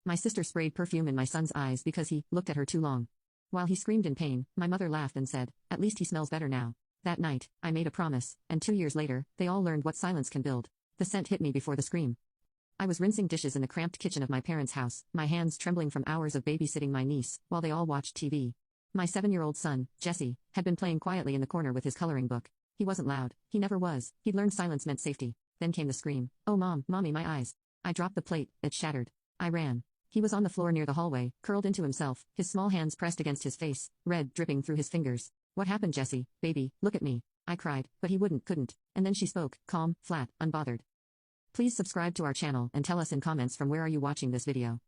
My sister sprayed perfume in my son's eyes because he looked at her too long. While he screamed in pain, my mother laughed and said, "At least he smells better now." That night, I made a promise, and 2 years later, they all learned what silence can build. The scent hit me before the scream. I was rinsing dishes in the cramped kitchen of my parents' house, my hands trembling from hours of babysitting my niece, while they all watched TV. My 7-year-old son, Jesse, had been playing quietly in the corner with his coloring book. He wasn't loud. He never was. He'd learned silence meant safety. Then came the scream. "Oh mom, mommy, my eyes." I dropped the plate, it shattered. I ran. He was on the floor near the hallway, curled into himself, his small hands pressed against his face, red dripping through his fingers. "What happened, Jesse? Baby, look at me." I cried, but he couldn't. And then she spoke, calm, flat, unbothered. "Please subscribe to our channel and tell us in comments from where are you watching this video."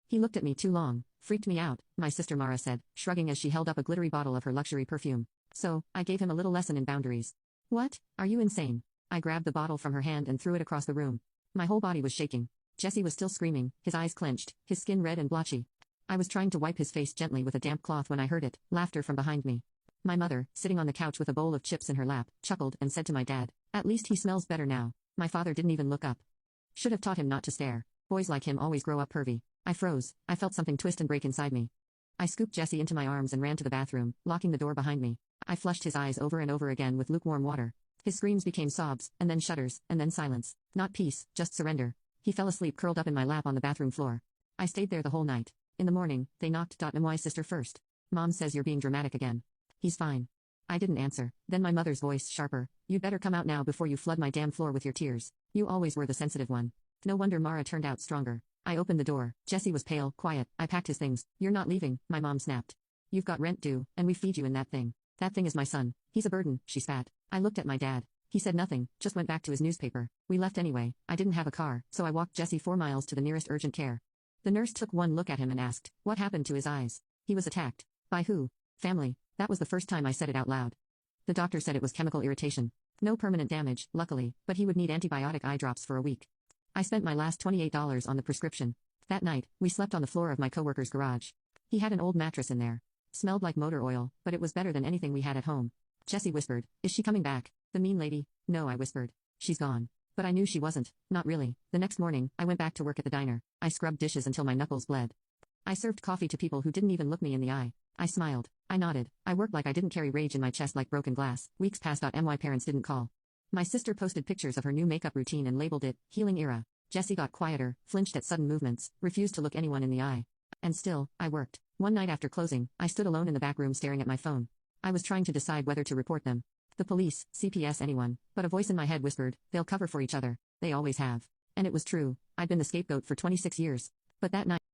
"He looked at me too long. Freaked me out," my sister Mara said, shrugging as she held up a glittery bottle of her luxury perfume. "So, I gave him a little lesson in boundaries." "What? Are you insane?" I grabbed the bottle from her hand and threw it across the room. My whole body was shaking. Jesse was still screaming, his eyes clenched, his skin red and blotchy. I was trying to wipe his face gently with a damp cloth when I heard it, laughter from behind me. My mother, sitting on the couch with a bowl of chips in her lap, chuckled and said to my dad, "At least he smells better now." My father didn't even look up. Should have taught him not to stare. Boys like him always grow up pervy. I froze. I felt something twist and break inside me. I scooped Jesse into my arms and ran to the bathroom, locking the door behind me. I flushed his eyes over and over again with lukewarm water. His screams became sobs, and then shudders, and then silence. Not peace, just surrender. He fell asleep curled up in my lap on the bathroom floor. I stayed there the whole night. In the morning, they knocked. My sister first. "Mom says you're being dramatic again." "He's fine." I didn't answer. Then my mother's voice sharper. "You'd better come out now before you flood my damn floor with your tears. You always were the sensitive one." No wonder Mara turned out stronger. I opened the door. Jesse was pale, quiet. I packed his things. "You're not leaving," my mom snapped. "You've got rent due, and we feed you in that thing." "That thing is my son. He's a burden," she spat. I looked at my dad. He said nothing, just went back to his newspaper. We left anyway. I didn't have a car, so I walked Jesse 4 miles to the nearest urgent care. The nurse took one look at him and asked, "What happened to his eyes?" "He was attacked." "By who?" "Family." That was the first time I said it out loud. The doctor said it was chemical irritation. No permanent damage, luckily, but he would need antibiotic eye drops for a week. I spent my last $28 on the prescription. That night, we slept on the floor of my coworker's garage. He had an old mattress in there. Smelled like motor oil, but it was better than anything we had at home. Jesse whispered, "Is she coming back? The mean lady?" "No," I whispered. "She's gone." But I knew she wasn't. Not really. The next morning, I went back to work at the diner. I scrubbed dishes until my knuckles bled. I served coffee to people who didn't even look me in the eye. I smiled. I nodded. I worked like I didn't carry rage in my chest like broken glass. Weeks passed. My parents didn't call. My sister posted pictures of her new makeup routine and labeled it, "Healing Era." Jesse got quieter, flinched at sudden movements, refused to look anyone in the eye. And still, I worked. One night after closing, I stood alone in the back room staring at my phone. I was trying to decide whether to report them. The police, CPS, anyone, but a voice in my head whispered, "They'll cover for each other. They always have." And it was true. I'd been the scapegoat for 26 years. But that night,